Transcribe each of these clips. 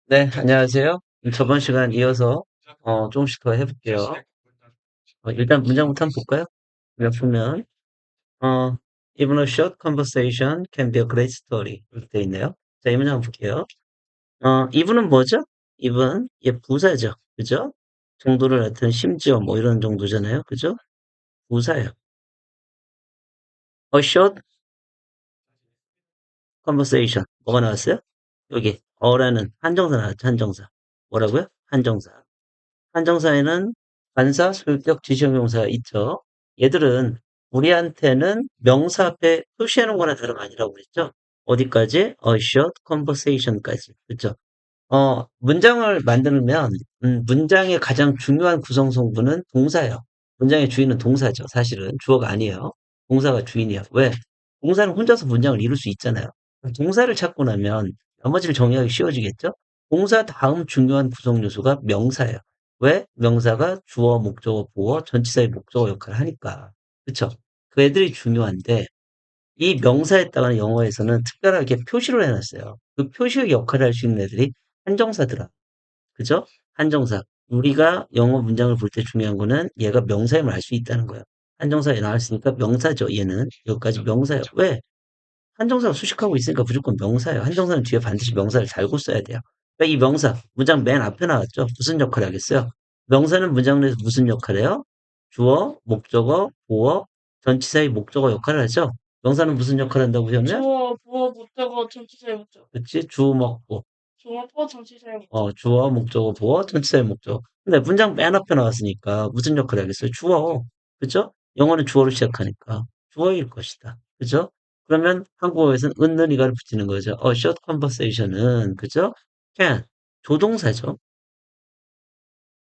네, 안녕하세요. 저번 시간 이어서 조금씩 더 해볼게요. 일단 문장부터 한번 볼까요? 몇 보면 어, Even a short conversation can be a great story 이렇게 돼 있네요. 자, 이 문장 한번 볼게요. even은 뭐죠? even 얘 부사죠, 그죠? 정도를 나타내는 심지어 뭐 이런 정도잖아요, 그죠? 부사예요. A short conversation 뭐가 나왔어요? 여기 어라는 한정사 나왔죠, 한정사. 뭐라고요? 한정사. 한정사에는 관사, 소유격, 지시형용사가 있죠. 얘들은 우리한테는 명사 앞에 표시하는 거나 다름 아니라고 그랬죠. 어디까지? A short conversation까지. 그렇죠? 문장을 만들면 문장의 가장 중요한 구성 성분은 동사예요. 문장의 주인은 동사죠. 사실은 주어가 아니에요. 동사가 주인이야. 왜? 동사는 혼자서 문장을 이룰 수 있잖아요. 동사를 찾고 나면 나머지를 정의하기 쉬워지겠죠? 동사 다음 중요한 구성 요소가 명사예요. 왜? 명사가 주어, 목적어, 보어, 전치사의 목적어 역할을 하니까. 그쵸? 그 애들이 중요한데 이 명사에다가는 영어에서는 특별하게 표시를 해놨어요. 그 표시의 역할을 할 수 있는 애들이 한정사더라. 그죠? 한정사. 우리가 영어 문장을 볼 때 중요한 거는 얘가 명사임을 알 수 있다는 거예요. 한정사에 나왔으니까 명사죠, 얘는. 여기까지 명사예요. 왜? 한정사가 수식하고 있으니까 무조건 명사예요. 한정사는 뒤에 반드시 명사를 달고 써야 돼요. 그러니까 이 명사, 문장 맨 앞에 나왔죠? 무슨 역할을 하겠어요? 명사는 문장 내에서 무슨 역할을 해요? 주어, 목적어, 보어, 전치사의 목적어 역할을 하죠? 명사는 무슨 역할을 한다고 하냐면? 주어, 부어, 목적어, 전치사의 목적. 그치? 주, 목, 보. 주어, 부어, 전치사의 목적. 주어, 목적어, 보어, 전치사의 목적어. 근데 문장 맨 앞에 나왔으니까 무슨 역할을 하겠어요? 주어. 그죠? 영어는 주어로 시작하니까 주어일 것이다. 그죠? 그러면 한국어에서는 은는 이가를 붙이는 거죠. short conversation은 그죠? can 조동사죠.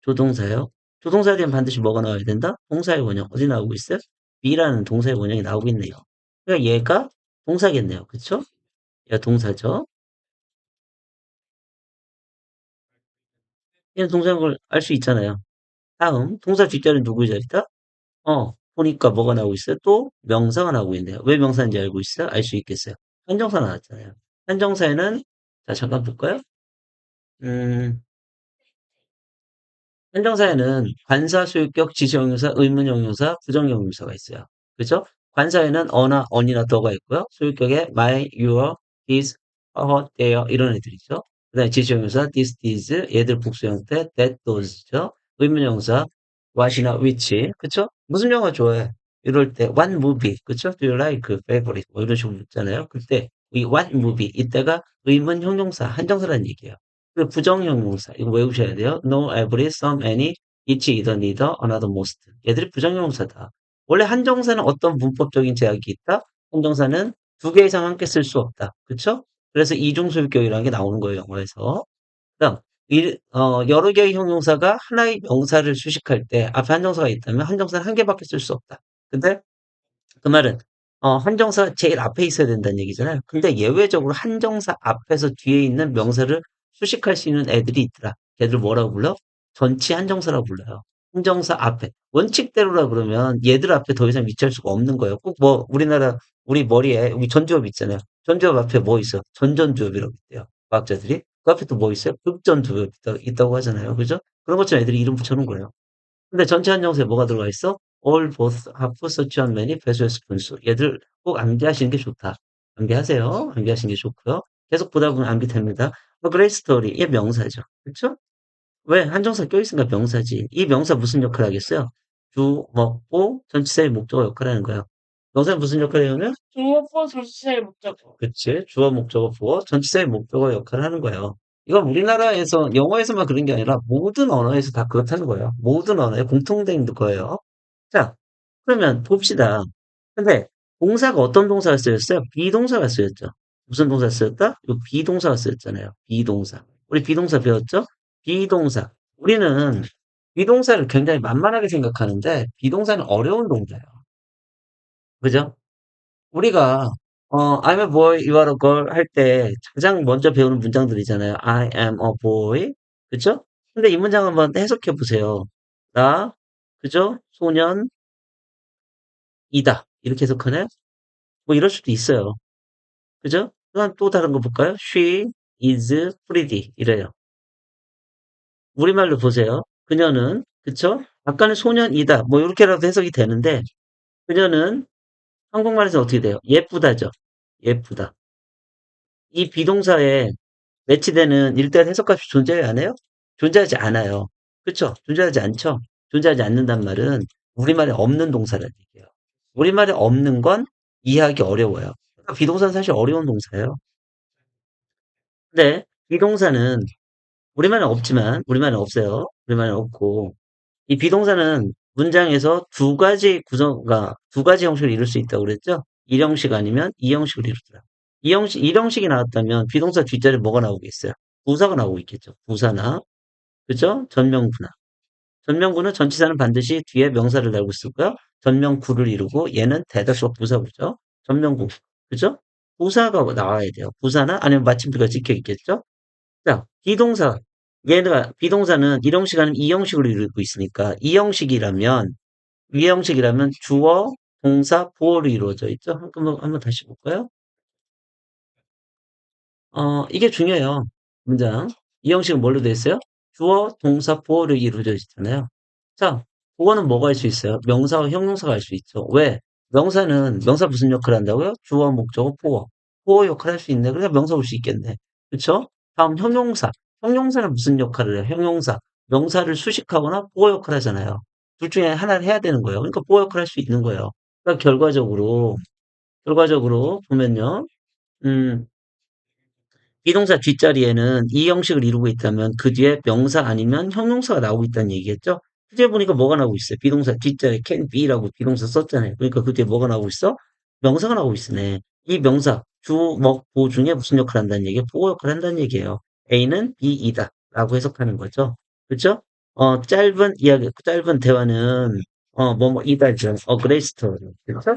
조동사요. 조동사에 대한 반드시 뭐가 나와야 된다? 동사의 원형 어디 나오고 있어요? be라는 동사의 원형이 나오고 있네요. 그러니까 얘가 동사겠네요. 그쵸? 얘가 동사죠. 얘는 동사인 걸 알 수 있잖아요. 다음 동사 뒷자리는 누구의 자리다? 보니까 뭐가 나오고 있어요? 또 명사가 나오고 있네요. 왜 명사인지 알고 있어요? 알 수 있겠어요. 한정사 나왔잖아요. 한정사에는 자 잠깐 볼까요? 음, 한정사에는 관사, 소유격, 지시형용사, 의문형용사, 부정형용사가 있어요. 그죠? 관사에는 어나, 언이나 더가 있고요. 소유격에 my, your, his, her, their 이런 애들이죠. 그 다음에 지시형용사 this, these 얘들 복수 형태 that, those죠. 의문형사 what이나 which 그쵸? 무슨 영화 좋아해? 이럴 때 what movie 그쵸? Do you like favorite 뭐 이런 식으로 묻잖아요. 그때 이 what movie 이때가 의문형용사 한정사라는 얘기예요. 그 부정형용사 이거 외우셔야 돼요. No, every, some, any, each, either, neither, another, most. 얘들이 부정형용사다. 원래 한정사는 어떤 문법적인 제약이 있다? 한정사는 두 개 이상 함께 쓸 수 없다. 그쵸? 그래서 이중소유격이라는 게 나오는 거예요, 영어에서. 그다음 여러 개의 형용사가 하나의 명사를 수식할 때 앞에 한정사가 있다면 한정사는 한 개밖에 쓸 수 없다. 근데 그 말은 한정사 제일 앞에 있어야 된다는 얘기잖아요. 근데 예외적으로 한정사 앞에서 뒤에 있는 명사를 수식할 수 있는 애들이 있더라. 걔들 뭐라고 불러? 전치 한정사라고 불러요. 한정사 앞에. 원칙대로라 그러면 얘들 앞에 더 이상 위치할 수가 없는 거예요. 꼭 뭐 우리나라 우리 머리에 우리 전두엽 있잖아요. 전두엽 앞에 뭐 있어? 전전두엽이라고 있대요. 과학자들이. 그 앞에 또 뭐 있어요? 극전두엽 있다고 하잖아요. 그죠? 그런 것처럼 애들이 이름 붙여놓은 거예요. 근데 전체 한정사에 뭐가 들어가 있어? all, both, half, such, and many, 배수의 분수. 얘들 꼭 암기하시는 게 좋다. 암기하세요. 암기하시는 게 좋고요. 계속 보다 보면 암기됩니다. great story. 얘 명사죠. 그렇죠? 왜? 한정사 껴있으니까 명사지. 이 명사 무슨 역할 하겠어요? 주, 먹고, 전치사의 목적어 역할 하는 거예요. 명사는 무슨 역할 해요? 주어, 부어, 전치사의 목적어. 그치. 주어, 목적어, 보어, 전치사의 목적어 역할을 하는 거예요. 이건 우리나라에서, 영어에서만 그런 게 아니라 모든 언어에서 다 그렇다는 거예요. 모든 언어에 공통된 거예요. 자, 그러면 봅시다. 근데 동사가 어떤 동사가 쓰였어요? 비동사가 쓰였죠. 무슨 동사 쓰였다? 이 비동사가 쓰였잖아요. 비동사. 우리 비동사 배웠죠? 비동사. 우리는 비동사를 굉장히 만만하게 생각하는데 비동사는 어려운 동사예요. 그죠? 우리가 I'm a boy, you are a girl 할 때 가장 먼저 배우는 문장들이잖아요. I am a boy. 그죠? 근데 이 문장 한번 해석해 보세요. 나, 그죠? 소년이다. 이렇게 해석하나요? 뭐 이럴 수도 있어요. 그죠? 그다음 또 다른 거 볼까요? She is pretty. 이래요. 우리말로 보세요. 그녀는, 그쵸? 아까는 소년이다. 뭐, 이렇게라도 해석이 되는데, 그녀는 한국말에서 어떻게 돼요? 예쁘다죠. 예쁘다. 이 비동사에 매치되는 일대한 해석값이 존재해야 안 해요? 존재하지 않아요. 그쵸? 존재하지 않죠? 존재하지 않는단 말은 우리말에 없는 동사라는 얘기예요. 우리말에 없는 건 이해하기 어려워요. 그러니까 비동사는 사실 어려운 동사예요. 근데 비동사는 우리말은 없지만, 우리말은 없어요. 우리말은 없고, 이 비동사는 문장에서 두 가지 형식을 이룰 수 있다고 그랬죠? 일형식 아니면 이형식을 이루더라. 일형식이 나왔다면 비동사 뒷자리에 뭐가 나오겠어요? 부사가 나오고 있겠죠. 부사나, 그죠? 전명구나. 전명구는 전치사는 반드시 뒤에 명사를 달고 있고요. 전명구를 이루고 얘는 대다수가 부사구죠. 전명구. 그죠? 부사가 나와야 돼요. 부사나 아니면 마침표가 찍혀 있겠죠? 자, 비동사. 얘가 비동사는 일형식 아니면 이형식으로 이루고 있으니까 이형식이라면 주어, 동사, 보어로 이루어져 있죠. 한번 다시 볼까요? 이게 중요해요. 문장. 이 형식은 뭘로 되어 있어요? 주어, 동사, 보어로 이루어져 있잖아요. 자, 보어는 뭐가 할 수 있어요? 명사와 형용사가 할 수 있죠. 왜? 명사 무슨 역할을 한다고요? 주어, 목적어, 보어. 보어 역할을 할 수 있네. 그러니까 명사 올 수 있겠네. 그쵸? 다음 형용사. 형용사는 무슨 역할을 해요? 형용사. 명사를 수식하거나 보어 역할을 하잖아요. 둘 중에 하나를 해야 되는 거예요. 그러니까 보어 역할을 할 수 있는 거예요. 그러니까 결과적으로 보면요. 음, 비동사 뒷자리에는 이 형식을 이루고 있다면 그 뒤에 명사 아니면 형용사가 나오고 있다는 얘기겠죠? 후제 보니까 뭐가 나오고 있어요? 비동사 뒷자리에 can be라고 비동사 썼잖아요. 그러니까 그 뒤에 뭐가 나오고 있어? 명사가 나오고 있으네. 이 명사 주, 목, 보 중에 무슨 역할을 한다는 얘기예요? 보호 역할을 한다는 얘기예요. A는 B이다 라고 해석하는 거죠. 그렇죠? 짧은 대화는 이다죠. 그레이스토리. 그렇죠?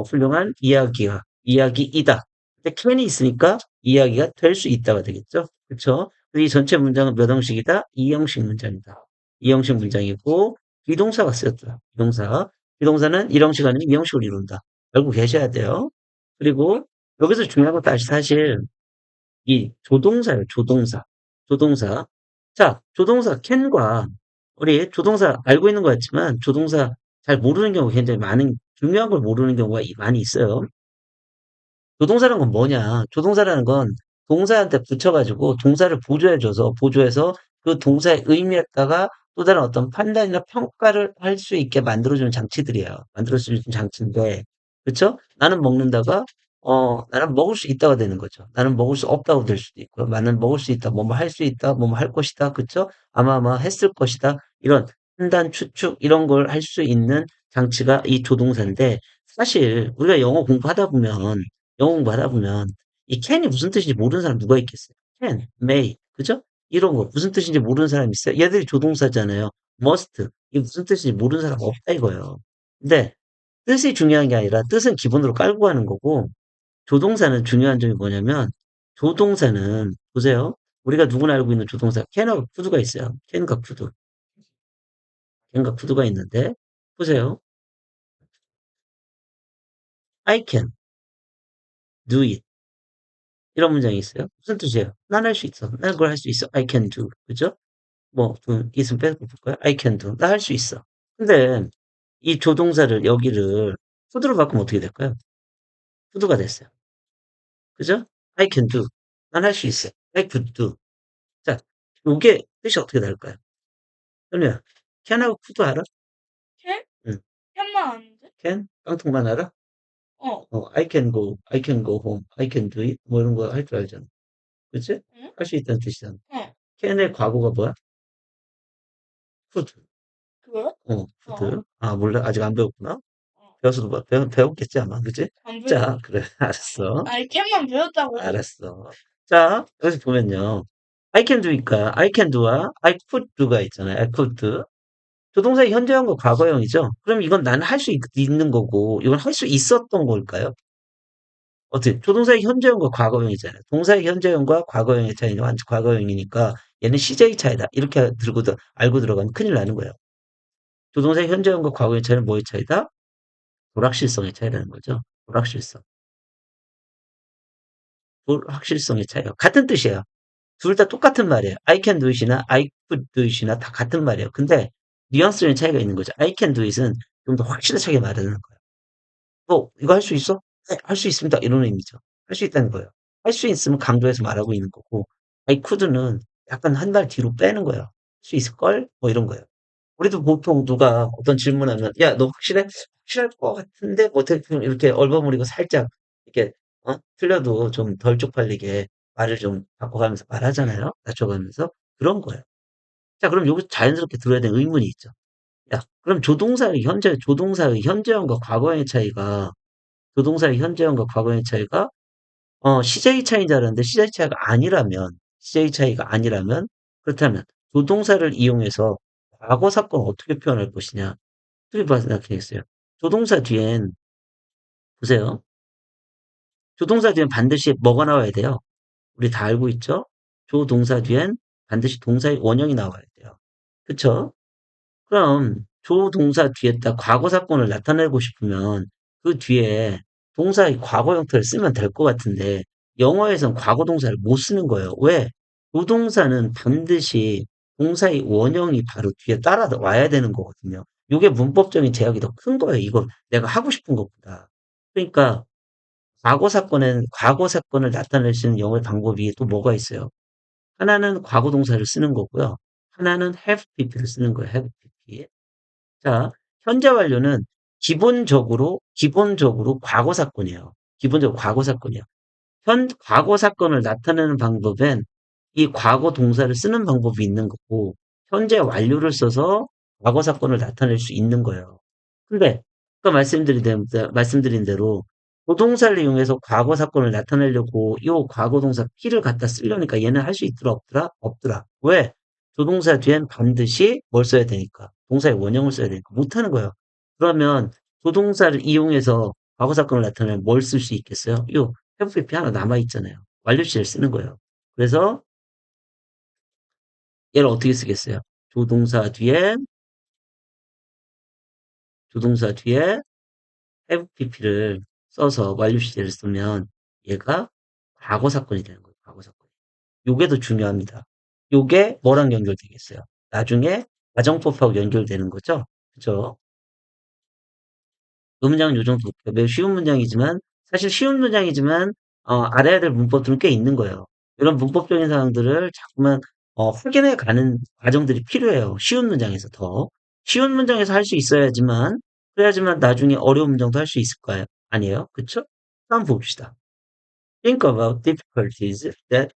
훌륭한 이야기이다. 근데 can이 있으니까 이야기가 될 수 있다가 되겠죠. 그렇죠? 이 전체 문장은 몇 형식이다? 이형식 문장이다. 이형식 문장이고 비동사가 쓰였다. 비동사는 일형식 아니면 이형식을 이룬다. 알고 계셔야 돼요. 그리고 여기서 중요한 건 사실 이 조동사예요. 조동사. 자, 조동사 can과 우리 조동사 알고 있는 것 같지만 조동사 잘 모르는 경우가 굉장히 중요한 걸 모르는 경우가 많이 있어요. 조동사라는 건 뭐냐? 조동사라는 건 동사한테 붙여가지고 동사를 보조해서 그 동사의 의미에다가 또 다른 어떤 판단이나 평가를 할 수 있게 만들어주는 장치들이에요. 만들어주는 장치인데, 그쵸? 나는 먹을 수 있다가 되는 거죠. 나는 먹을 수 없다고 될 수도 있고요. 나는 먹을 수 있다, 뭐뭐 할 수 있다, 뭐뭐 할 것이다, 그쵸? 아마 했을 것이다. 이런 판단, 추측, 이런 걸 할 수 있는 장치가 이 조동사인데, 사실 우리가 영어 공부하다 보면 이 can이 무슨 뜻인지 모르는 사람 누가 있겠어요? can, may, 그죠? 이런 거 무슨 뜻인지 모르는 사람 있어요? 얘들이 조동사잖아요. must, 이게 무슨 뜻인지 모르는 사람 없다 이거예요. 근데 뜻이 중요한 게 아니라 뜻은 기본으로 깔고 가는 거고 조동사는 중요한 점이 뭐냐면 조동사는 보세요. 우리가 누구나 알고 있는 조동사 can하고 could가 있어요. can과 could가 있는데 보세요. I can do it. 이런 문장이 있어요. 무슨 뜻이에요? 난 할 수 있어. 난 그걸 할 수 있어. I can do. 그죠? 있으면 빼고 볼까요? I can do. 나 할 수 있어. 근데 이 조동사를 여기를 could로 바꾸면 어떻게 될까요? could가 됐어요. 그죠? I can do. 난 할 수 있어. I could do. 자, 요게 뜻이 어떻게 다를까요? 현우야, can하고 could 알아? 캔? 응. 캔만 아는데? can? 깡통만 알아? 어. I can go home. I can do it. 뭐 이런 거 할 줄 알잖아. 그치? 응? 할 수 있다는 뜻이잖아. 어. can의 과거가 뭐야? could. 그거요? 어. could. 아, 몰라. 아직 안 배웠구나. 어. 배웠겠지, 아마. 그치? 안 자, 배웠는데. 그래. 알았어. 아니, 캔만 배웠다고. 알았어. 자, 여기서 보면요. I can do와 I could do가 있잖아요. I could do. 조동사의 현재형과 과거형이죠. 그럼 이건 나는 할 수 있는 거고, 이건 할 수 있었던 걸까요? 어떻게? 조동사의 현재형과 과거형이잖아요. 동사의 현재형과 과거형의 차이는 완전 과거형이니까 얘는 CJ 차이다. 이렇게 알고 들어가면 큰일 나는 거예요. 조동사의 현재형과 과거의 차이는 뭐의 차이다? 불확실성의 차이라는 거죠. 불확실성의 차이요. 같은 뜻이에요. 둘 다 똑같은 말이에요. I can do it이나 I could do it이나 다 같은 말이에요. 근데 뉘앙스적인 차이가 있는 거죠. I can do it은 좀 더 확실하게 말하는 거예요. "너 이거 할 수 있어?" "네. 할 수 있습니다." 이런 의미죠. 할 수 있다는 거예요. 할 수 있음을 강조해서 말하고 있는 거고 I could는 약간 한 발 뒤로 빼는 거예요. "할 수 있을걸?" 뭐 이런 거예요. 우리도 보통 누가 어떤 질문하면 "야 너 확실해?" "확실할 것 같은데." 뭐 대충 이렇게 얼버무리고 살짝 이렇게 틀려도 좀 덜 쪽팔리게 말을 좀 바꿔가면서 말하잖아요, 낮춰가면서. 그런 거예요. 자 그럼 여기서 자연스럽게 들어야 되는 의문이 있죠. 야 그럼 조동사의 현재형과 과거형의 차이가 CJ 차이인 줄 알았는데 CJ 차이가 아니라면 그렇다면 조동사를 이용해서 과거 사건을 어떻게 표현할 것이냐. 어떻게 생각하겠어요? 조동사 뒤엔 보세요. 조동사 뒤엔 반드시 뭐가 나와야 돼요? 우리 다 알고 있죠? 조동사 뒤엔 반드시 동사의 원형이 나와야 돼요. 그쵸? 그럼 조동사 뒤에다 과거 사건을 나타내고 싶으면 그 뒤에 동사의 과거 형태를 쓰면 될 것 같은데 영어에선 과거 동사를 못 쓰는 거예요. 왜? 조동사는 반드시 동사의 원형이 바로 뒤에 따라와야 되는 거거든요. 요게 문법적인 제약이 더 큰 거예요. 이거 내가 하고 싶은 것보다. 그러니까 과거 사건을 나타낼 수 있는 영어의 방법이 또 뭐가 있어요? 하나는 과거 동사를 쓰는 거고요. 하나는 have pp를 쓰는 거예요. have pp. 자, 현재 완료는 기본적으로 과거 사건이에요. 기본적으로 과거 사건이에요. 과거 사건을 나타내는 방법엔 이 과거 동사를 쓰는 방법이 있는 거고, 현재 완료를 써서 과거 사건을 나타낼 수 있는 거예요. 근데, 아까 말씀드린 대로, 조동사를 이용해서 과거 사건을 나타내려고 이 과거 동사 P를 갖다 쓰려니까 얘는 할 수 있더라, 없더라? 없더라. 왜? 조동사 뒤엔 반드시 뭘 써야 되니까. 동사의 원형을 써야 되니까. 못하는 거예요. 그러면 조동사를 이용해서 과거 사건을 나타내면 뭘 쓸 수 있겠어요? have PP 하나 남아있잖아요. 완료시를 쓰는 거예요. 그래서 얘를 어떻게 쓰겠어요? 조동사 뒤에 have pp를 써서 완료 시제를 쓰면 얘가 과거 사건이 되는 거예요. 과거 사건. 요게 더 중요합니다. 요게 뭐랑 연결되겠어요? 나중에 가정법하고 연결되는 거죠. 그죠? 그 문장은 요 정도 매우 쉬운 문장이지만 사실 쉬운 문장이지만 알아야 될 문법들은 꽤 있는 거예요. 이런 문법적인 사항들을 자꾸만 확인해 가는 과정들이 필요해요. 쉬운 문장에서 더. 쉬운 문장에서 할 수 있어야지만 그래야지만 나중에 어려운 문장도 할 수 있을까요? 아니에요? 그쵸? 한번 봅시다. Think about difficulties that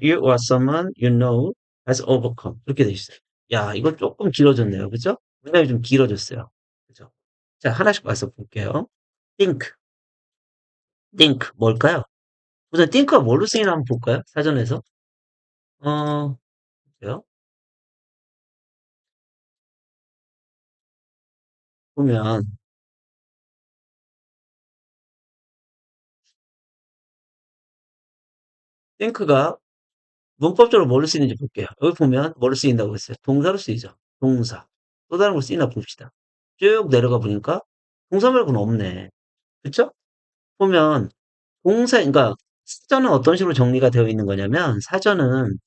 you or someone you know has overcome. 이렇게 돼 있어요. 야, 이거 조금 길어졌네요. 그죠? 문장이 좀 길어졌어요. 그죠? 자, 하나씩 봐서 볼게요. think, 뭘까요? 우선 think가 뭘로 쓰이나 한번 볼까요? 사전에서. 볼게요. 보면 think가 문법적으로 뭘로 쓰이는지 볼게요. 여기 보면 뭘로 쓰인다고 했어요? 동사로 쓰이죠. 동사. 또 다른 걸 쓰이나 봅시다. 쭉 내려가 보니까 동사 말고는 없네. 그쵸? 보면 그러니까 사전은 어떤 식으로 정리가 되어 있는 거냐면 사전은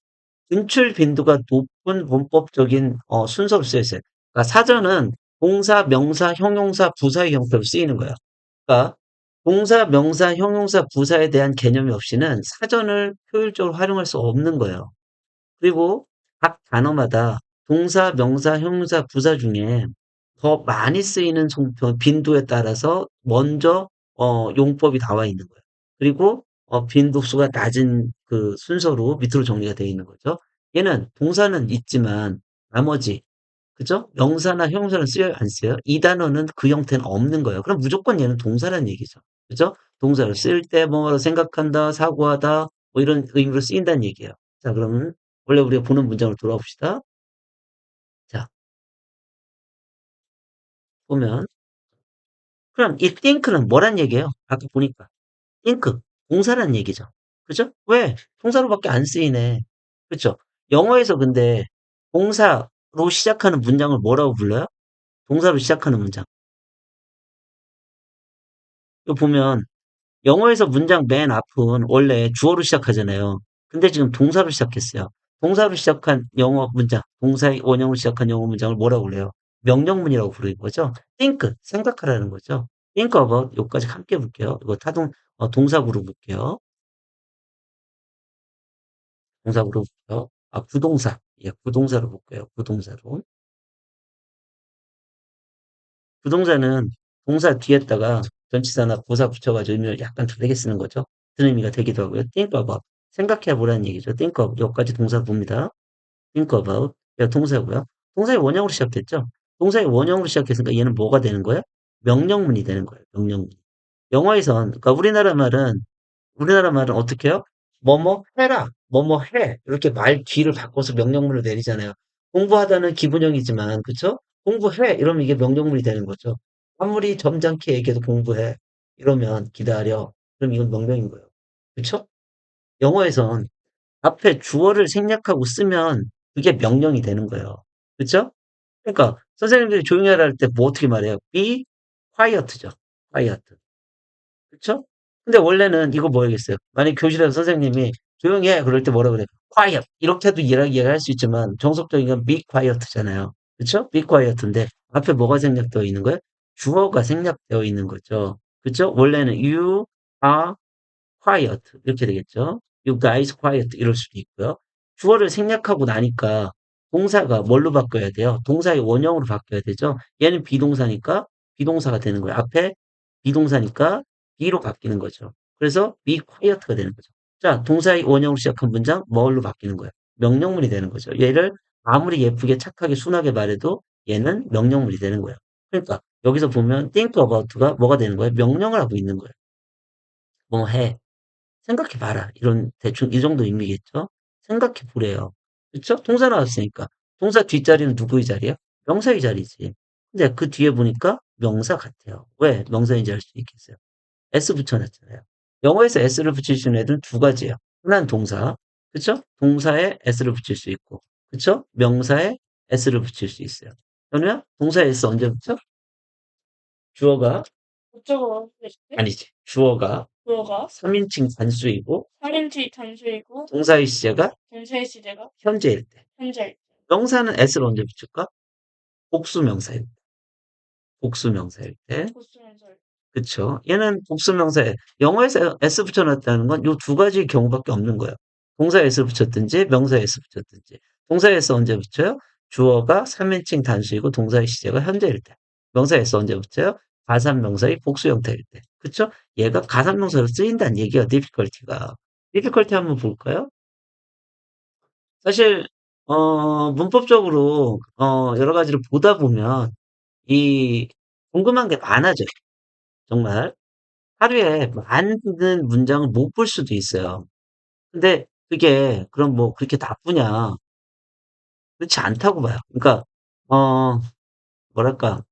분출 빈도가 높은 문법적인 순서로 쓰여 있어요. 그러니까 사전은 동사, 명사, 형용사, 부사의 형태로 쓰이는 거예요. 그러니까 동사, 명사, 형용사, 부사에 대한 개념이 없이는 사전을 효율적으로 활용할 수 없는 거예요. 그리고 각 단어마다 동사, 명사, 형용사, 부사 중에 더 많이 쓰이는 빈도에 따라서 먼저 용법이 나와 있는 거예요. 그리고 빈도수가 낮은 그 순서로 밑으로 정리가 되어 있는 거죠. 얘는 동사는 있지만 나머지 그죠? 명사나 형용사는 쓰여요, 안 쓰여요? 이 단어는 그 형태는 없는 거예요. 그럼 무조건 얘는 동사라는 얘기죠. 그죠? 동사를 쓸 때 뭐로 생각한다, 사고하다 뭐 이런 의미로 쓰인다는 얘기예요. 자, 그러면 원래 우리가 보는 문장으로 돌아봅시다. 자, 보면 그럼 이 think는 뭐란 얘기예요? 아까 보니까 think 동사란 얘기죠. 그죠? 왜? 동사로밖에 안 쓰이네. 그쵸? 영어에서 근데 동사로 시작하는 문장을 뭐라고 불러요? 동사로 시작하는 문장. 이거 보면 영어에서 문장 맨 앞은 원래 주어로 시작하잖아요. 근데 지금 동사로 시작했어요. 동사로 시작한 영어 문장, 동사의 원형으로 시작한 영어 문장을 뭐라고 그래요? 명령문이라고 부르는 거죠. think, 생각하라는 거죠. think about, 요까지 함께 볼게요. 이거 동사구로 볼게요. 동사구로 볼게요. 부동사. 예, 부동사로 볼게요. 부동사로. 부동사는 동사 뒤에다가 전치사나 고사 붙여가지고 의미를 약간 다르게 쓰는 거죠. 그런 의미가 되기도 하고요. think about. 생각해 보라는 얘기죠. think about. 여기까지 동사 봅니다. think about. 야, 동사고요. 동사의 원형으로 시작했죠. 동사의 원형으로 시작했으니까 얘는 뭐가 되는 거예요? 명령문이 되는 거예요. 명령문. 영어에선, 그러니까 우리나라 말은 어떻게 해요? 뭐뭐 해라, 뭐뭐 해. 이렇게 말 뒤를 바꿔서 명령문을 내리잖아요. 공부하다는 기본형이지만, 그쵸? 공부해. 이러면 이게 명령문이 되는 거죠. 아무리 점잖게 얘기해도 공부해. 이러면 기다려. 그럼 이건 명령인 거예요. 그쵸? 영어에선 앞에 주어를 생략하고 쓰면 그게 명령이 되는 거예요. 그쵸? 그러니까 선생님들이 조용히 하라 할 때 뭐 어떻게 말해요? Be quiet죠. quiet. 그쵸? 근데 원래는 이거 뭐겠어요? 만약 교실에서 선생님이 조용히 해. 그럴 때 뭐라 그래요? quiet. 이렇게 해도 이야기를 할 수 있지만 정석적인 건 be quiet잖아요. 그쵸? be quiet인데 앞에 뭐가 생략되어 있는 거예요? 주어가 생략되어 있는 거죠. 그쵸? 원래는 you are quiet 이렇게 되겠죠. You guys quiet 이럴 수도 있고요. 주어를 생략하고 나니까 동사가 뭘로 바뀌어야 돼요? 동사의 원형으로 바뀌어야 되죠. 얘는 비동사니까 비동사가 되는 거예요. 앞에 비동사니까 be로 바뀌는 거죠. 그래서 be quiet가 되는 거죠. 자, 동사의 원형으로 시작한 문장 뭘로 바뀌는 거예요? 명령문이 되는 거죠. 얘를 아무리 예쁘게 착하게 순하게 말해도 얘는 명령문이 되는 거예요. 그러니까 여기서 보면 think about가 뭐가 되는 거예요? 명령을 하고 있는 거예요. 뭐 해. 생각해 봐라. 이런 대충 이 정도 의미겠죠? 생각해 보래요. 그쵸? 동사 나왔으니까. 동사 뒷자리는 누구의 자리야? 명사의 자리지. 근데 그 뒤에 보니까 명사 같아요. 왜 명사인지 알 수 있겠어요? s 붙여놨잖아요. 영어에서 s를 붙일 수 있는 애들은 두 가지예요. 하나는 동사. 그쵸? 동사에 s를 붙일 수 있고. 그쵸? 명사에 s를 붙일 수 있어요. 그러면 동사에 s 언제 붙여? 주어가 어쩌고 그랬지? 아니지. 주어가 뭐가? 3인칭 단수이고 3인치 단수이고 동사의 시제가 전세의 시대가 현재일 때. 현재 명사는 s를 언제 붙일까? 복수명사일 때. 복수명사일 때. 보수면서 그쵸. 얘는 복수명사에, 영어에서 s 붙여놨다는 건 요 두 가지 경우밖에 없는 거예요. 동사에 s 붙였든지, 명사에 s 붙였든지. 동사에 s 언제 붙여요? 주어가 3인칭 단수이고 동사의 시제가 현재일 때. 명사에 s 언제 붙여요? 가산명사의 복수 형태일 때. 그쵸? 얘가 가산명사로 쓰인다는 얘기야, difficulty가. difficulty 한번 볼까요? 사실 문법적으로 여러 가지를 보다 보면 이 궁금한 게 많아져요. 정말. 하루에 많은 문장을 못 볼 수도 있어요. 근데 그게 그럼 뭐 그렇게 나쁘냐? 그렇지 않다고 봐요. 그러니까 어 뭐랄까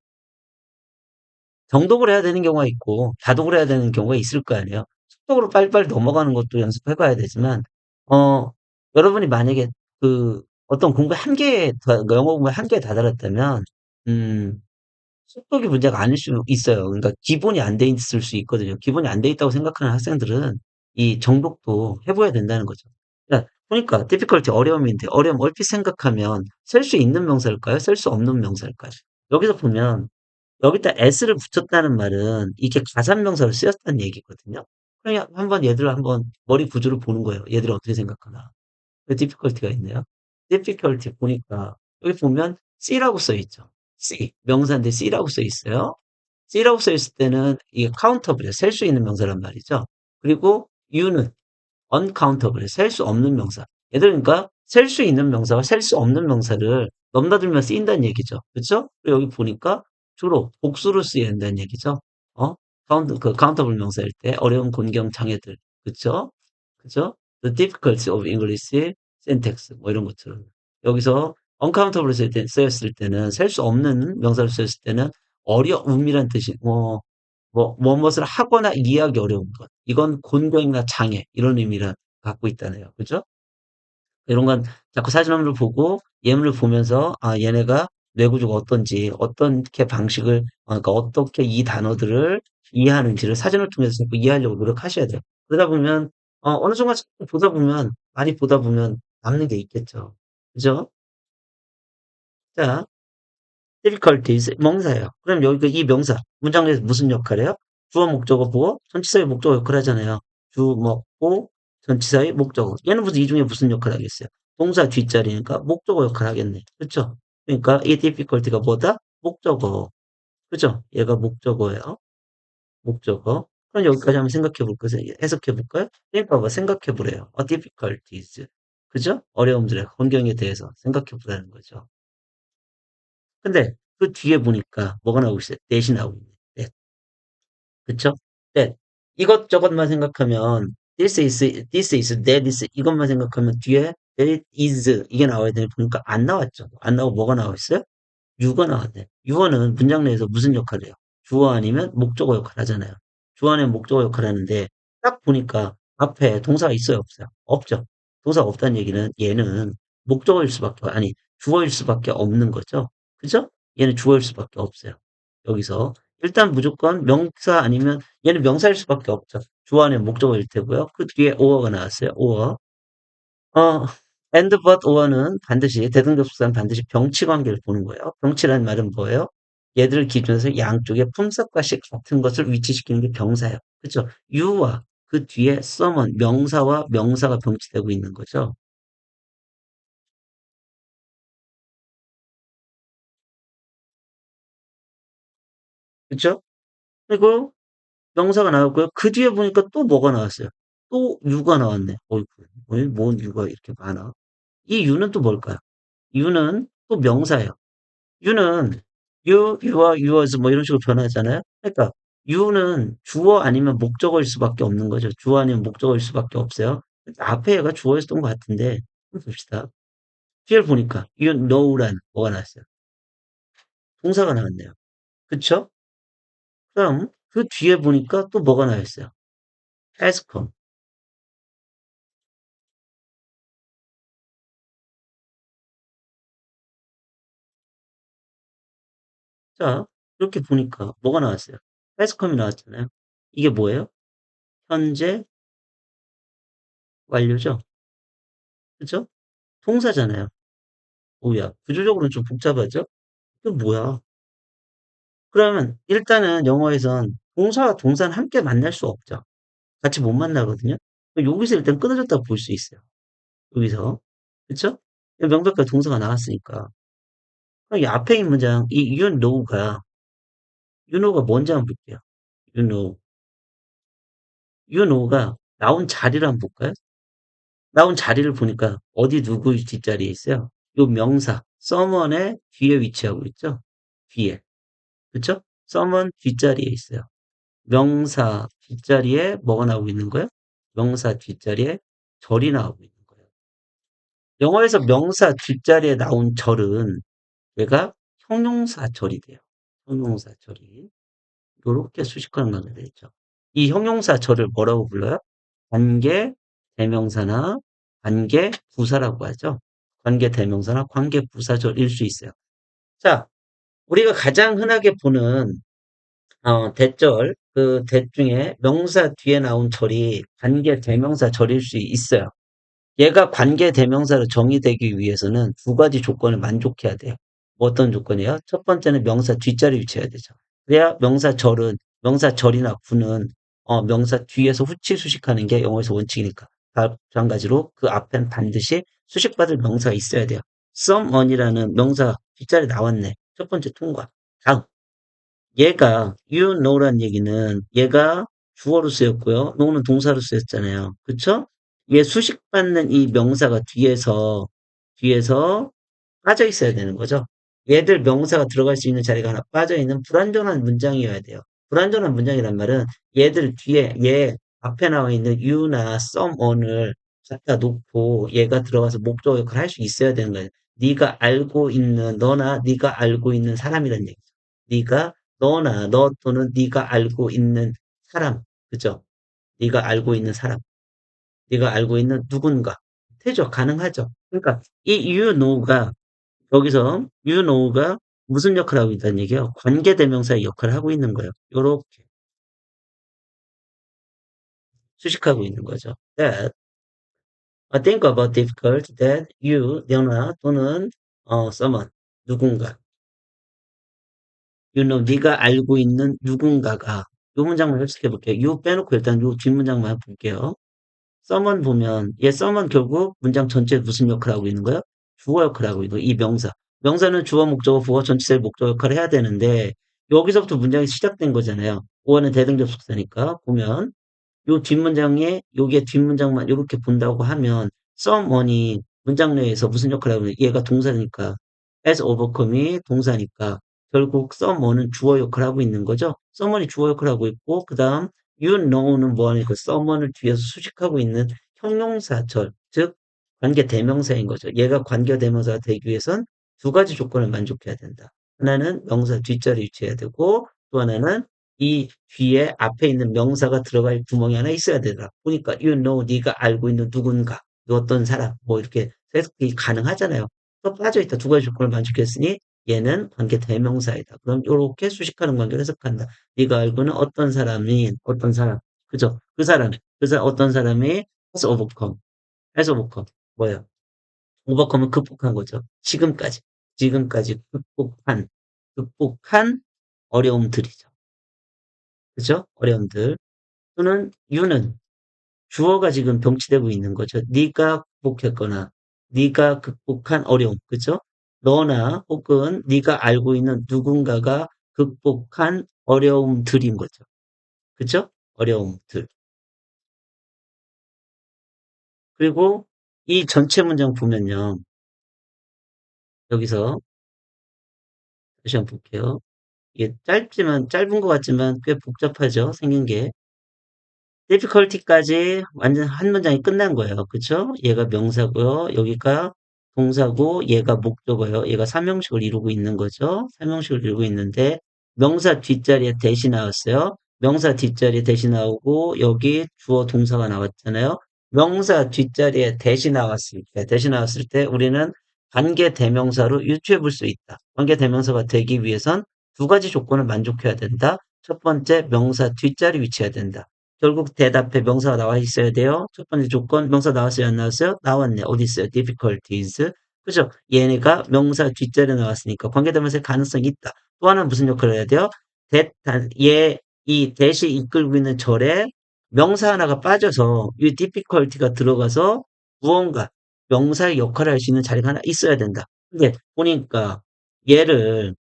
정독을 해야 되는 경우가 있고 다독을 해야 되는 경우가 있을 거 아니에요. 속독으로 빨리빨리 넘어가는 것도 연습해 봐야 되지만 어 여러분이 만약에 그 어떤 공부에 한계에 영어 공부에 한계에 다다랐다면 음 속독이 문제가 아닐 수 있어요. 그러니까 기본이 안 돼 있을 수 있거든요. 기본이 안 돼 있다고 생각하는 학생들은 이 정독도 해 봐야 된다는 거죠. 그러니까 보니까 difficulty 어려움인데 어려움 얼핏 생각하면 쓸 수 있는 명사일까요? 쓸 수 없는 명사일까요? 여기서 보면 여기다 s를 붙였다는 말은 이게 가산명사로 쓰였다는 얘기거든요. 그냥 한번 얘들을 한번 머리 구조를 보는 거예요. 얘들은 어떻게 생각하나. 왜 difficulty가 있네요. difficulty 보니까 여기 보면 C라고 써 있죠. C 명사인데 C라고 써 있어요. C라고 써 있을 때는 이게 countable이에요. 셀 수 있는 명사란 말이죠. 그리고 U는 uncountable 셀 수 없는 명사. 얘들 그러니까 셀 수 있는 명사와 셀 수 없는 명사를 넘나들면 쓰인다는 얘기죠. 그쵸? 그리고 여기 보니까 주로 복수로 쓰여야 된다는 얘기죠. countable 명사일 때 어려운 곤경 장애들. 그쵸? 그죠? The difficulty of English syntax 뭐 이런 것처럼. 여기서 uncountable 쓰였을 때는 셀 수 없는 명사를 쓰였을 때는 어려움이란 뜻이 무엇을 하거나 이해하기 어려운 것. 이건 곤경이나 장애 이런 의미를 갖고 있다네요. 그죠? 이런 건 자꾸 사진을 보고 예문을 보면서 얘네가 뇌 구조가 어떤지 어떻게 방식을 그러니까 어떻게 이 단어들을 이해하는지를 사진을 통해서 자꾸 이해하려고 노력하셔야 돼요. 그러다 보면 어느 순간 보다 보면 많이 보다 보면 남는 게 있겠죠. 그죠? 자, difficulties 명사예요. 그럼 여기 이 명사 문장 내에서 무슨 역할을 해요? 주어 목적어 보고 전치사의 목적어 역할 하잖아요. 주 먹고 전치사의 목적어. 얘는 무슨 이 중에 무슨 역할 하겠어요? 동사 뒷자리니까 목적어 역할 하겠네. 그렇죠? 그러니까 이 difficulty가 뭐다? 목적어. 그죠? 얘가 목적어예요. 목적어. 그럼 여기까지 한번 생각해 볼 거예요. 해석해 볼까요? 그러니까 뭐 생각해 보래요. difficulties. 그죠? 어려움들의 환경에 대해서 생각해 보라는 거죠. 근데 그 뒤에 보니까 뭐가 나오고 있어요? that이 나오고 있네. that. 그쵸? that. 이것저것만 생각하면 that is 이것만 생각하면 뒤에 that is 이게 나와야 되는데 보니까 안 나왔죠. 안 나오고 뭐가 나와 있어요? 유가 나왔네. 유어는 문장 내에서 무슨 역할을 해요? 주어 아니면 목적어 역할 하잖아요. 주어 아니면 목적어 역할 하는데 딱 보니까 앞에 동사가 있어요, 없어요? 없죠. 동사가 없다는 얘기는 얘는 목적어일 수밖에 아니 주어일 수밖에 없는 거죠. 그죠? 얘는 주어일 수밖에 없어요. 여기서 일단 무조건 명사 아니면 얘는 명사일 수밖에 없죠. 주어 아니면 목적어일 테고요. 그 뒤에 or가 나왔어요. or. 어, and but or는 반드시 대등급수사는 반드시 병치 관계를 보는 거예요. 병치라는 말은 뭐예요? 얘들을 기준해서 양쪽에 품격과식 같은 것을 위치시키는 게 병사예요. 그렇죠? you와 그 뒤에 someone 명사와 명사가 병치되고 있는 거죠. 그렇죠? 그리고 명사가 나왔고요. 그 뒤에 보니까 또 뭐가 나왔어요? 또 you가 나왔네. 어이구, 뭔 you가 이렇게 많아? 이 you는 또 뭘까요? you는 또 명사예요. you는 you와 yours 뭐 이런 식으로 변하잖아요. 그러니까 you는 주어 아니면 목적어일 수밖에 없는 거죠. 주어 아니면 목적어일 수밖에 없어요. 앞에 얘가 주어였던 것 같은데 한번 봅시다. 뒤를 보니까 you know란 뭐가 나왔어요? 동사가 나왔네요. 그쵸? 그럼 그 뒤에 보니까 또 뭐가 나와 있어요? has come. 자, 이렇게 보니까 뭐가 나왔어요? has come이 나왔잖아요. 이게 뭐예요? 현재 완료죠? 그죠? 동사잖아요. 오야, 구조적으로는 좀 복잡하죠? 이게 뭐야? 그러면 일단은 영어에선 동사와 동사는 함께 만날 수 없죠. 같이 못 만나거든요. 여기서 일단 끊어졌다고 볼 수 있어요. 여기서. 그쵸? 명백하게 동사가 나왔으니까. 그럼 이 앞에 있는 문장, 이 you know가 뭔지 한번 볼게요. you know. you know가 나온 자리를 한번 볼까요? 나온 자리를 보니까 어디 누구 뒷자리에 있어요? 요 명사, someone의 뒤에 위치하고 있죠? 뒤에. 그쵸? someone 뒷자리에 있어요. 명사 뒷자리에 뭐가 나오고 있는 거예요? 명사 뒷자리에 절이 나오고 있는 거예요. 영어에서 명사 뒷자리에 나온 절은 얘가 형용사절이 돼요. 형용사절이. 요렇게 수식하는 관계가 되죠. 이 형용사절을 뭐라고 불러요? 관계 대명사나 관계 부사라고 하죠. 관계 대명사나 관계 부사절일 수 있어요. 자, 우리가 가장 흔하게 보는 대절, 그 대 중에 명사 뒤에 나온 절이 관계 대명사 절일 수 있어요. 얘가 관계 대명사로 정의되기 위해서는 두 가지 조건을 만족해야 돼요. 어떤 조건이에요? 첫 번째는 명사 뒷자리 위치해야 되죠. 그래야 명사 절이나 구는 명사 뒤에서 후치 수식하는 게 영어에서 원칙이니까. 마찬가지로 그 앞엔 반드시 수식받을 명사가 있어야 돼요. someone이라는 명사 뒷자리 나왔네. 첫 번째 통과. 다음. 얘가 you know란 얘기는 얘가 주어로 쓰였고요. know는 동사로 쓰였잖아요. 그쵸? 얘 수식받는 이 명사가 뒤에서 빠져 있어야 되는 거죠. 얘들 명사가 들어갈 수 있는 자리가 하나 빠져 있는 불완전한 문장이어야 돼요. 불완전한 문장이란 말은 얘들 뒤에 얘 앞에 나와 있는 you나 someone을 갖다 놓고 얘가 들어가서 목적 역할을 할 수 있어야 되는 거예요. 네가 알고 있는 너나 네가 알고 있는 사람이란 얘기죠. 네가 너나 너 또는 네가 알고 있는 사람, 그죠? 네가 알고 있는 사람, 네가 알고 있는 누군가 되죠, 가능하죠. 그러니까 이 you know가 여기서 you know가 무슨 역할을 하고 있다는 얘기예요? 관계대명사의 역할을 하고 있는 거예요. 요렇게 수식하고 있는 거죠. that think about difficult that you, 너나 또는 someone, 누군가. You know, 네가 알고 있는 누군가가. 요 문장만 해석해 볼게요. 요 빼놓고 일단 요 뒷문장만 볼게요. someone 보면 얘 someone 결국 문장 전체에 무슨 역할을 하고 있는 거예요? 주어 역할을 하고 있는 거예요. 이 명사. 명사는 주어, 목적어, 부어, 전치사 목적 역할을 해야 되는데 여기서부터 문장이 시작된 거잖아요. 보어는 대등접속사니까 보면 요 뒷문장에 요게 뒷문장만 요렇게 본다고 하면 someone이 문장 내에서 무슨 역할을 하고 있는 얘가 동사니까 has overcome이 동사니까 결국 someone은 주어 역할을 하고 있는 거죠. someone이 주어 역할을 하고 있고 그다음 you know는 뭐 하니까 someone을 뒤에서 수식하고 있는 형용사절 즉 관계 대명사인 거죠. 얘가 관계 대명사가 되기 위해선 두 가지 조건을 만족해야 된다. 하나는 명사 뒷자리 위치해야 되고 또 하나는 이 뒤에 앞에 있는 명사가 들어갈 구멍이 하나 있어야 되더라. 보니까 you know 네가 알고 있는 누군가, 어떤 사람 뭐 이렇게 해석이 가능하잖아요. 또 빠져있다. 두 가지 조건을 만족했으니 얘는 관계 대명사이다. 그럼 이렇게 수식하는 관계를 해석한다. 네가 알고 있는 어떤 사람이 어떤 사람 그죠? 그 사람 어떤 사람이 has overcome 뭐예요? overcome은 극복한 거죠. 지금까지 극복한 어려움들이죠. 그죠? 어려움들. 또는 you는 주어가 지금 병치되고 있는 거죠. 네가 극복했거나 네가 극복한 어려움. 그죠? 너나 혹은 네가 알고 있는 누군가가 극복한 어려움들인 거죠. 그죠? 어려움들. 그리고 이 전체 문장 보면요. 여기서 다시 한번 볼게요. 이게 짧은 것 같지만 꽤 복잡하죠. 생긴 게. difficulty까지 완전 한 문장이 끝난 거예요. 그쵸? 얘가 명사고요. 여기가 동사고 얘가 목적어예요. 얘가 삼형식을 이루고 있는 거죠. 삼형식을 이루고 있는데 명사 뒷자리에 대시 나왔어요. 명사 뒷자리에 대시 나오고 여기 주어 동사가 나왔잖아요. 명사 뒷자리에 대시 나왔을 때 우리는 관계 대명사로 유추해 볼 수 있다. 관계 대명사가 되기 위해선 두 가지 조건을 만족해야 된다. 첫 번째 명사 뒷자리 위치해야 된다. 결국 대답에 명사가 나와 있어야 돼요. 첫 번째 조건 명사 나왔어요 안 나왔어요? 나왔네. 어디 있어요? difficulties. 그죠? 얘네가 명사 뒷자리에 나왔으니까 관계대명사의 가능성이 있다. 또 하나는 무슨 역할을 해야 돼요? 이 대시 이끌고 있는 절에 명사 하나가 빠져서 이 difficulty가 들어가서 무언가 명사의 역할을 할 수 있는 자리가 하나 있어야 된다. 근데 보니까 얘를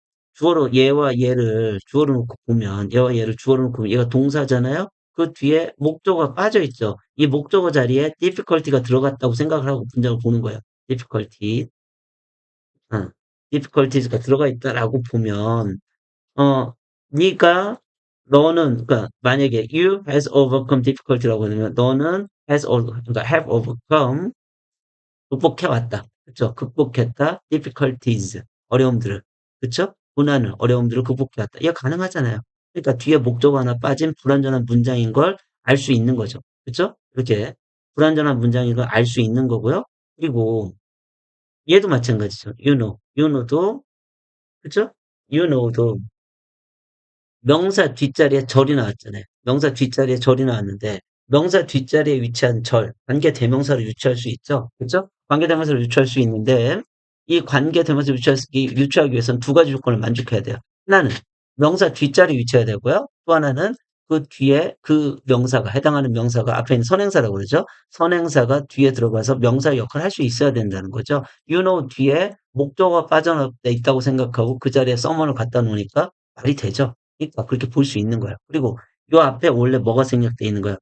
얘와 얘를 주어로 놓고 보면 얘와 얘를 주어로 놓고 보면 얘가 동사잖아요. 그 뒤에 목적어가 빠져 있죠. 이 목적어 자리에 difficulty가 들어갔다고 생각을 하고 문장을 보는 거예요. difficulty, 어, difficulties가 들어가 있다라고 보면, 어, 네가, 그러니까 만약에 you has overcome difficulty라고 하면 너는 그러니까 have overcome 극복해왔다. 그쵸? 극복했다. difficulties. 어려움들을. 그쵸? 고난을, 어려움들을 극복해왔다. 이게 가능하잖아요. 그러니까 뒤에 목적 하나 빠진 불완전한 문장인 걸 알 수 있는 거죠. 그쵸? 이렇게 불완전한 문장인 걸 알 수 있는 거고요. 그리고 얘도 마찬가지죠. you know도, 그쵸? you know도 명사 뒷자리에 절이 나왔잖아요. 명사 뒷자리에 절이 나왔는데 명사 뒷자리에 위치한 절, 관계 대명사를 유추할 수 있죠. 그렇죠? 관계 대명사를 유추할 수 있는데 이 관계 대명사를 유추하기 위해서는 두 가지 조건을 만족해야 돼요. 하나는 명사 뒷자리에 위치해야 되고요. 또 하나는 그 뒤에 그 명사가 해당하는 명사가 앞에 있는 선행사라고 그러죠. 선행사가 뒤에 들어가서 명사 역할을 할 수 있어야 된다는 거죠. you know 뒤에 목적어가 빠져 있다고 생각하고 그 자리에 someone을 갖다 놓으니까 말이 되죠. 그러니까 그렇게 볼 수 있는 거야. 그리고 요 앞에 원래 뭐가 생략되어 있는 거야?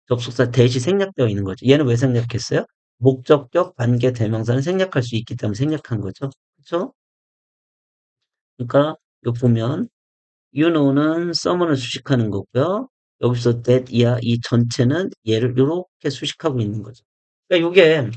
접속사 대시 생략되어 있는 거죠. 얘는 왜 생략했어요? 목적격 관계 대명사는 생략할 수 있기 때문에 생략한 거죠. 그렇죠? 그러니까 요 보면 you know는 someone을 수식하는 거고요. 여기서 that 이하 이 전체는 얘를 요렇게 수식하고 있는 거죠. 그러니까 요게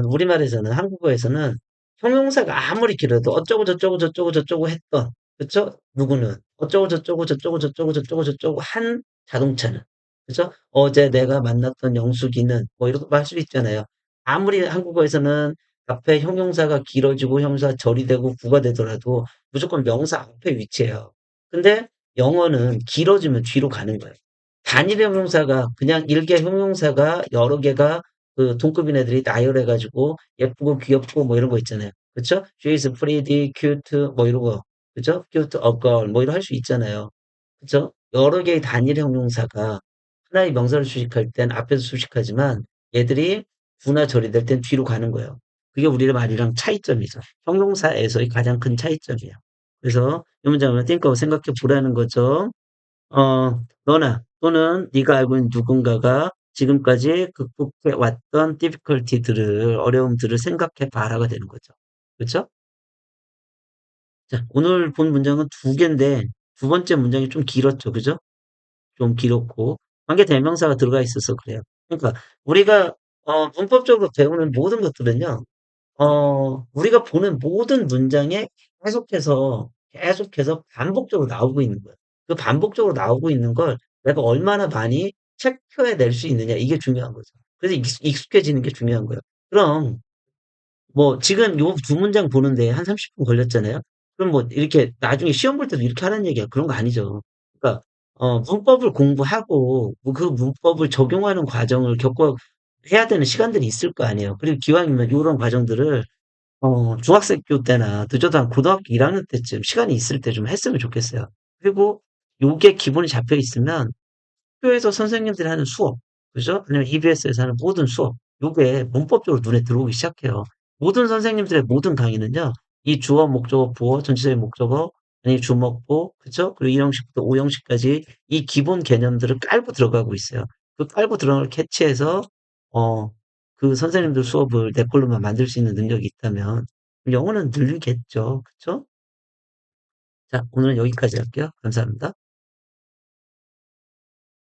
우리말에서는 한국어에서는 형용사가 아무리 길어도 어쩌고 저쩌고 저쩌고 저쩌고 했던 그쵸? 누구는 어쩌고 저쩌고 저쩌고 저쩌고 저쩌고 저쩌고 한 자동차는 그죠? 어제 내가 만났던 영숙이는 뭐 이렇게 말 수 있잖아요. 아무리 한국어에서는 앞에 형용사가 길어지고 형용사가 절이 되고 구가 되더라도 무조건 명사 앞에 위치해요. 근데 영어는 길어지면 뒤로 가는 거예요. 단일 형용사가 그냥 일개 형용사가 여러 개가 그 동급인 애들이 나열해가지고 예쁘고 귀엽고 뭐 이런 거 있잖아요. 그쵸? She is pretty, cute 뭐 이런 거. 그쵸? Cute a girl 뭐 이런 할 수 있잖아요. 그쵸? 여러 개의 단일 형용사가 하나의 명사를 수식할 땐 앞에서 수식하지만 얘들이 부나 절이 될 땐 뒤로 가는 거예요. 그게 우리의 말이랑 차이점이죠. 형용사에서의 가장 큰 차이점이에요. 그래서 이 문장을 think of 생각해 보라는 거죠. 너나 또는 네가 알고 있는 누군가가 지금까지 극복해 왔던 difficulty들을 어려움들을 생각해 봐라가 되는 거죠. 그렇죠? 자, 오늘 본 문장은 두 개인데 두 번째 문장이 좀 길었죠. 그죠? 좀 길었고 관계 대명사가 들어가 있어서 그래요. 그러니까 우리가 문법적으로 배우는 모든 것들은요. 우리가 보는 모든 문장에 계속해서 반복적으로 나오고 있는 거예요. 그 반복적으로 나오고 있는 걸 내가 얼마나 많이 체크해 낼 수 있느냐 이게 중요한 거죠. 그래서 익숙해지는 게 중요한 거예요. 그럼 뭐 지금 요 두 문장 보는데 한 30분 걸렸잖아요. 그럼 뭐 이렇게 나중에 시험 볼 때도 이렇게 하라는 얘기야. 그런 거 아니죠. 그러니까 문법을 공부하고 뭐 그 문법을 적용하는 과정을 겪어 해야 되는 시간들이 있을 거 아니에요. 그리고 기왕이면 요런 과정들을 중학교 때나 늦어도 한 고등학교 1학년 때쯤 시간이 있을 때 좀 했으면 좋겠어요. 그리고 요게 기본이 잡혀 있으면 학교에서 선생님들이 하는 수업, 그죠? 아니면 EBS에서 하는 모든 수업, 요게 문법적으로 눈에 들어오기 시작해요. 모든 선생님들의 모든 강의는요, 이 주어, 목적어, 보어, 전치사의 목적어, 아니 주먹보, 그쵸? 그리고 1형식부터 5형식까지 이 기본 개념들을 깔고 들어가고 있어요. 그 깔고 들어간 걸 캐치해서, 어, 그 선생님들 수업을 내 걸로만 만들 수 있는 능력이 있다면, 영어는 늘리겠죠. 그쵸? 자, 오늘은 여기까지 할게요. 감사합니다.